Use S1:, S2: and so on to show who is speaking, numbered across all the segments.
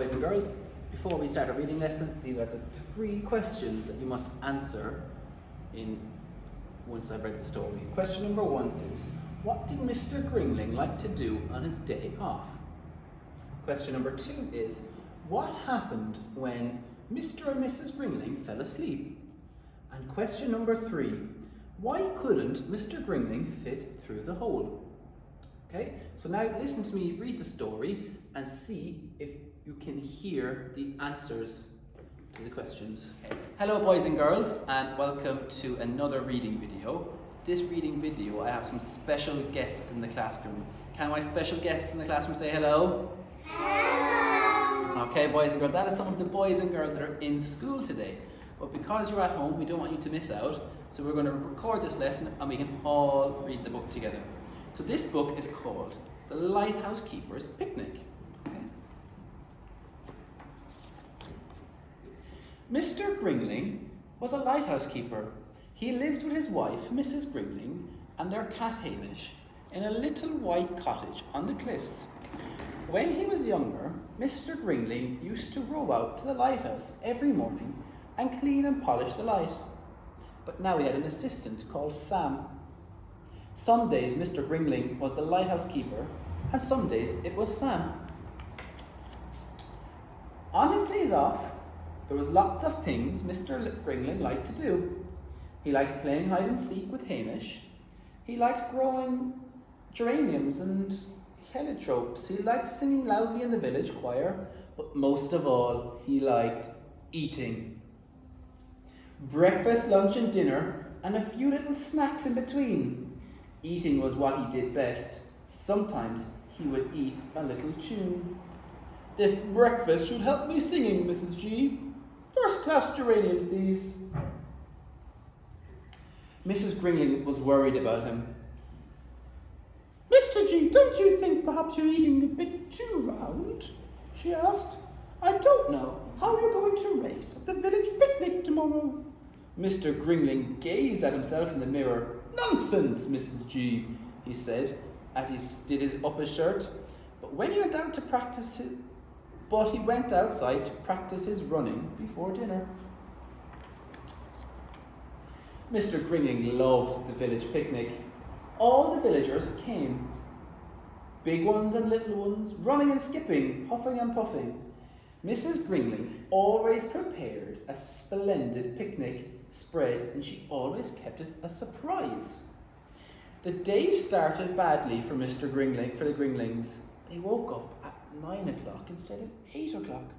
S1: boys and girls. Before we start our reading lesson, these are the 3 questions that you must answer once I've read the story. Question number 1 is, what did Mr. Gringling like to do on his day off? Question number 2 is, what happened when Mr. and Mrs. Gringling fell asleep? And question number 3, why couldn't Mr. Gringling fit through the hole? Okay, so now listen to me read the story and see if you can hear the answers to the questions. Hello boys and girls, and welcome to another reading video. This reading video, I have some special guests in the classroom. Can my special guests in the classroom say hello? Hello! Okay boys and girls, that is some of the boys and girls that are in school today. But because you're at home, we don't want you to miss out, so we're going to record this lesson and we can all read the book together. So this book is called The Lighthouse Keeper's Picnic. Okay. Mr. Gringling was a lighthouse keeper. He lived with his wife, Mrs. Gringling, and their cat Hamish in a little white cottage on the cliffs. When he was younger, Mr. Gringling used to row out to the lighthouse every morning and clean and polish the light. But now he had an assistant called Sam. Some days Mr. Gringling was the lighthouse keeper, and some days it was Sam. On his days off, there was lots of things Mr. Gringling liked to do. He liked playing hide and seek with Hamish. He liked growing geraniums and heliotropes. He liked singing loudly in the village choir, but most of all, he liked eating. Breakfast, lunch and dinner, and a few little snacks in between. Eating was what he did best. Sometimes he would eat a little tune. This breakfast should help me singing, Mrs. G. First-class geraniums, these. Mrs. Gringling was worried about him. Mr. G, don't you think perhaps you're eating a bit too round? She asked. I don't know. How are you going to race at the village picnic tomorrow? Mr. Gringling gazed at himself in the mirror. Nonsense, Mrs. G, he said, as he did his upper shirt. But he went outside to practice his running before dinner. Mr. Gringling loved the village picnic. All the villagers came. Big ones and little ones, running and skipping, puffing and puffing. Mrs. Gringling always prepared a splendid picnic spread, and she always kept it a surprise. The day started badly for the Gringlings. They woke up at 9 o'clock instead of 8 o'clock.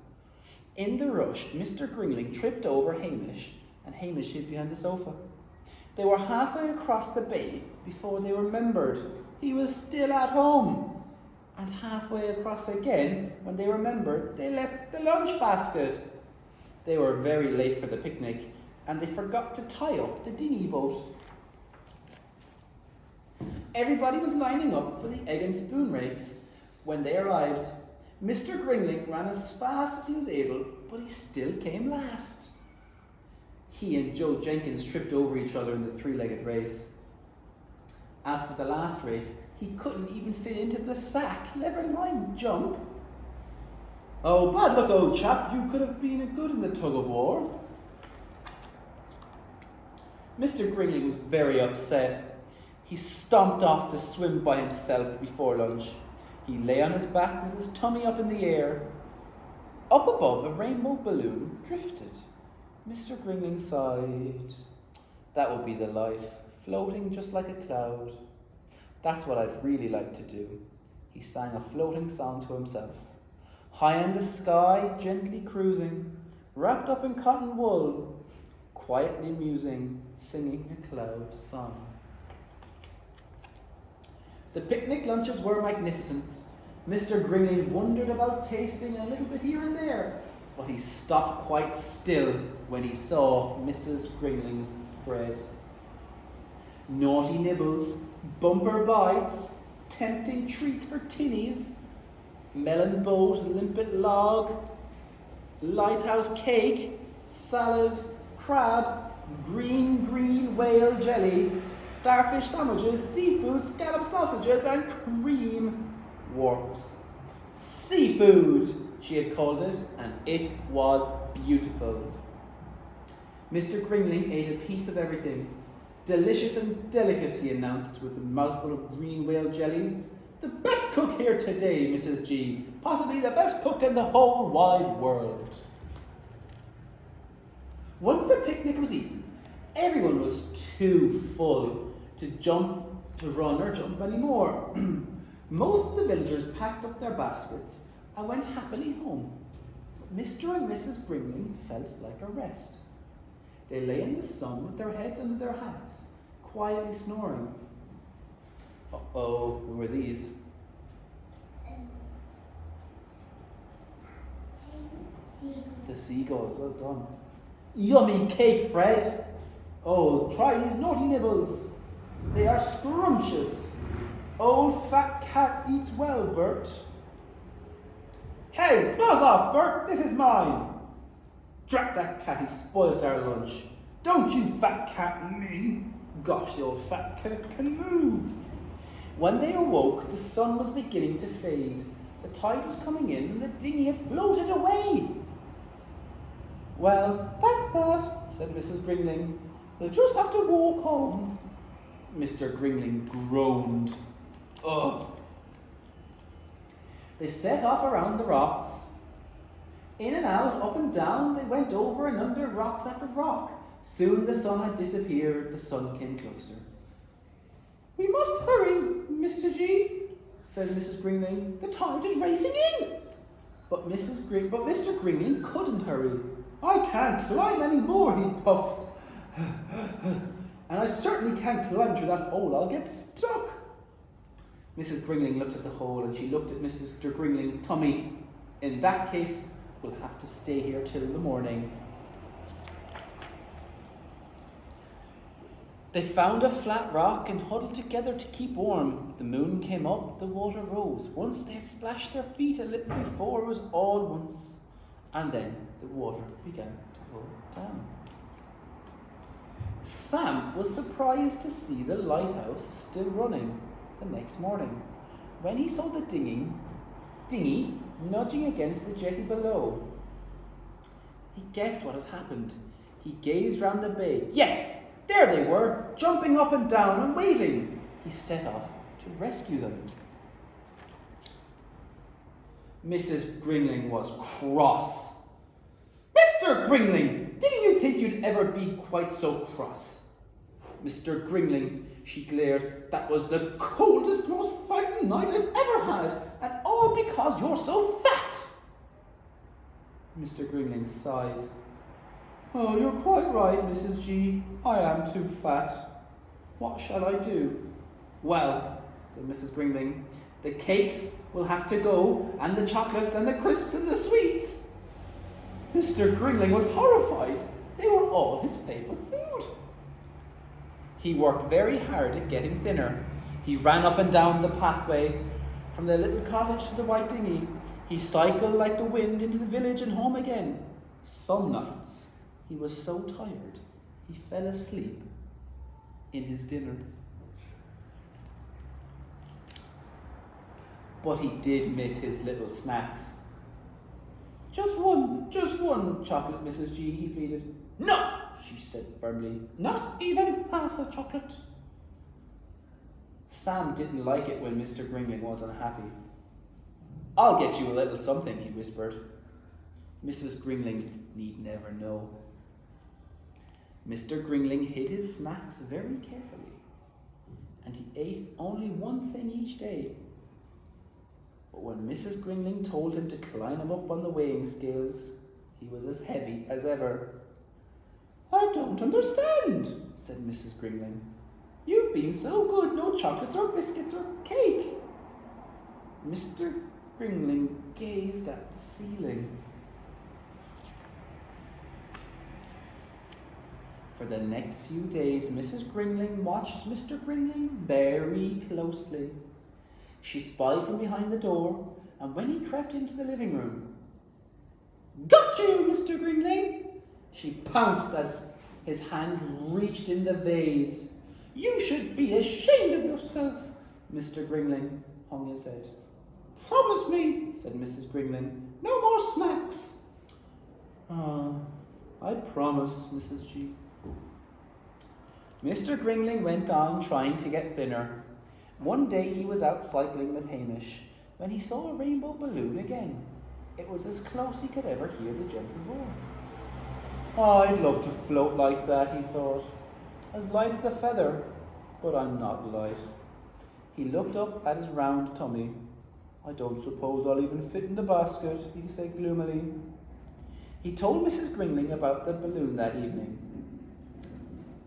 S1: In the rush, Mr. Gringling tripped over Hamish, and Hamish hid behind the sofa. They were halfway across the bay before they remembered he was still at home, and halfway across again when they remembered they left the lunch basket. They were very late for the picnic, and they forgot to tie up the dinghy boat. Everybody was lining up for the egg and spoon race. When they arrived, Mr. Gringling ran as fast as he was able, but he still came last. He and Joe Jenkins tripped over each other in the 3-legged race. As for the last race, he couldn't even fit into the sack, never mind jump. Oh, bad luck, old chap, you could have been good in the tug-of-war. Mr. Gringling was very upset. He stomped off to swim by himself before lunch. He lay on his back with his tummy up in the air. Up above, a rainbow balloon drifted. Mr. Gringling sighed. That would be the life, floating just like a cloud. That's what I'd really like to do. He sang a floating song to himself. High in the sky, gently cruising, wrapped up in cotton wool, quietly musing, singing a cloud song. The picnic lunches were magnificent. Mr. Gringling wondered about tasting a little bit here and there, but he stopped quite still when he saw Mrs. Gringling's spread. Naughty nibbles, bumper bites, tempting treats for tinnies, melon boat, limpet log, lighthouse cake, salad, crab, green whale jelly, starfish sandwiches, seafood, scallop sausages, and cream works. Seafood! she had called it, and it was beautiful. Mr. Gringling ate a piece of everything. Delicious and delicate, he announced with a mouthful of green whale jelly. The best cook here today, Mrs. G. Possibly the best cook in the whole wide world. Once the picnic was eaten, everyone was too full to run or jump anymore. Most of the villagers packed up their baskets and went happily home. But Mr. and Mrs. Gringling felt like a rest. They lay in the sun with their heads under their hats, quietly snoring. Uh-oh, who were these? The seagulls, well done. Yummy cake, Fred. Oh, try these naughty nibbles. They are scrumptious. Old fat cat eats well, Bert. Hey, buzz off, Bert. This is mine. Drat that cat, he spoilt our lunch. Don't you fat cat me. Gosh, the old fat cat can move. When they awoke, the sun was beginning to fade. The tide was coming in and the dinghy had floated away. Well, that's that, said Mrs. Gringling. We'll just have to walk home. Mr. Gringling groaned. Ugh. They set off around the rocks. In and out, up and down, they went over and under rocks after rock. Soon the sun had disappeared. The sun came closer. We must hurry, Mr. G, said Mrs. Gringling. The tide is racing in. But Mr. Gringling couldn't hurry. I can't climb any more, he puffed. And I certainly can't climb through that hole. I'll get stuck. Mrs. Gringling looked at the hole and she looked at Mr. Gringling's tummy. In that case, we'll have to stay here till the morning. They found a flat rock and huddled together to keep warm. The moon came up, the water rose. Once they had splashed their feet a little before, it was all once. And then the water began to go down. Sam was surprised to see the lighthouse still running the next morning. When he saw the dinghy nudging against the jetty below, he guessed what had happened. He gazed round the bay. Yes! There they were, jumping up and down and waving. He set off to rescue them. Mrs. Gringling was cross. Mr. Gringling, didn't you think you'd ever be quite so cross? Mr. Gringling, she glared, that was the coldest, most frightening night I've ever had, and all because you're so fat. Mr. Gringling sighed. Oh, you're quite right, Mrs. G. I am too fat. What shall I do? Well, said Mrs. Gringling, the cakes will have to go, and the chocolates and the crisps and the sweets. Mr. Gringling was horrified. They were all his favourite food. He worked very hard at getting thinner. He ran up and down the pathway from the little cottage to the white dinghy. He cycled like the wind into the village and home again. Some nights he was so tired he fell asleep in his dinner. But he did miss his little snacks. Just one chocolate, Mrs. G, he pleaded. No, she said firmly, not even half a chocolate. Sam didn't like it when Mr. Gringling was unhappy. I'll get you a little something, he whispered. Mrs. Gringling need never know. Mr. Gringling hid his snacks very carefully, and he ate only one thing each day. But when Mrs. Gringling told him to climb up on the weighing scales, he was as heavy as ever. I don't understand, said Mrs. Gringling. You've been so good, no chocolates or biscuits or cake. Mr. Gringling gazed at the ceiling. For the next few days, Mrs. Gringling watched Mr. Gringling very closely. She spied from behind the door, and when he crept into the living room, Got you, Mr. Gringling! She pounced as his hand reached in the vase. You should be ashamed of yourself. Mr. Gringling hung his head. Promise me, said Mrs. Gringling, No more snacks. I promise, Mrs. G. Mr. Gringling went on trying to get thinner. One day he was out cycling with Hamish when he saw a rainbow balloon again. It was as close he could ever hear the gentle roar. Oh, I'd love to float like that, he thought. As light as a feather, but I'm not light. He looked up at his round tummy. I don't suppose I'll even fit in the basket, he said gloomily. He told Mrs. Gringling about the balloon that evening.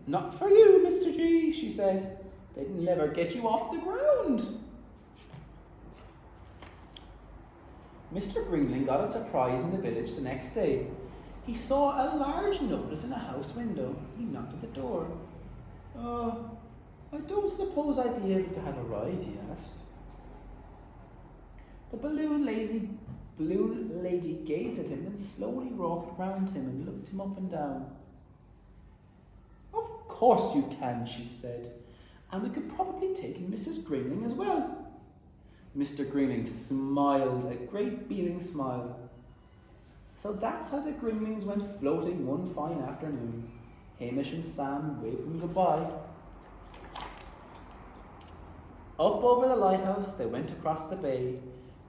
S1: Not for you, Mr. G, she said. They'd never get you off the ground. Mr. Gringling got a surprise in the village the next day. He saw a large notice in a house window. He knocked at the door. I don't suppose I'd be able to have a ride, he asked. The balloon lady gazed at him and slowly walked round him and looked him up and down. Of course you can, she said, and we could probably take in Mrs. Gringling as well. Mr. Gringling smiled, a great beaming smile. So that's how the Gringlings went floating one fine afternoon. Hamish and Sam waved them goodbye. Up over the lighthouse they went across the bay,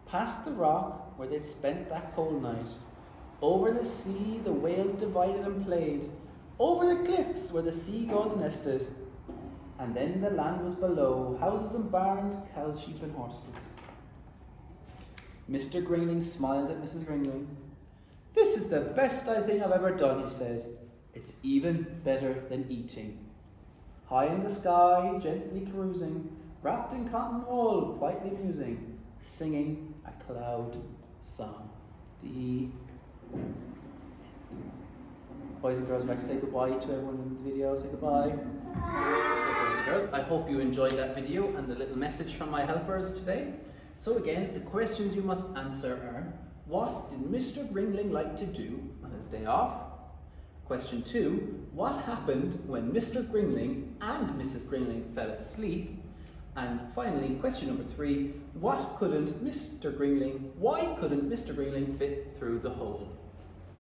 S1: past the rock where they'd spent that cold night. Over the sea the whales divided and played, over the cliffs where the seagulls nested. And then the land was below, houses and barns, cows, sheep and horses. Mr. Gringling smiled at Mrs. Gringling. This is the best thing I've ever done, he said. It's even better than eating. High in the sky, gently cruising, wrapped in cotton wool, quietly musing, singing a cloud song. The boys and girls, would like to say goodbye to everyone in the video. Say goodbye. Boys and girls, I hope you enjoyed that video and the little message from my helpers today. So again, the questions you must answer are: what did Mr. Gringling like to do on his day off? Question 2, what happened when Mr. Gringling and Mrs. Gringling fell asleep? And finally, question number 3, why couldn't Mr. Gringling fit through the hole?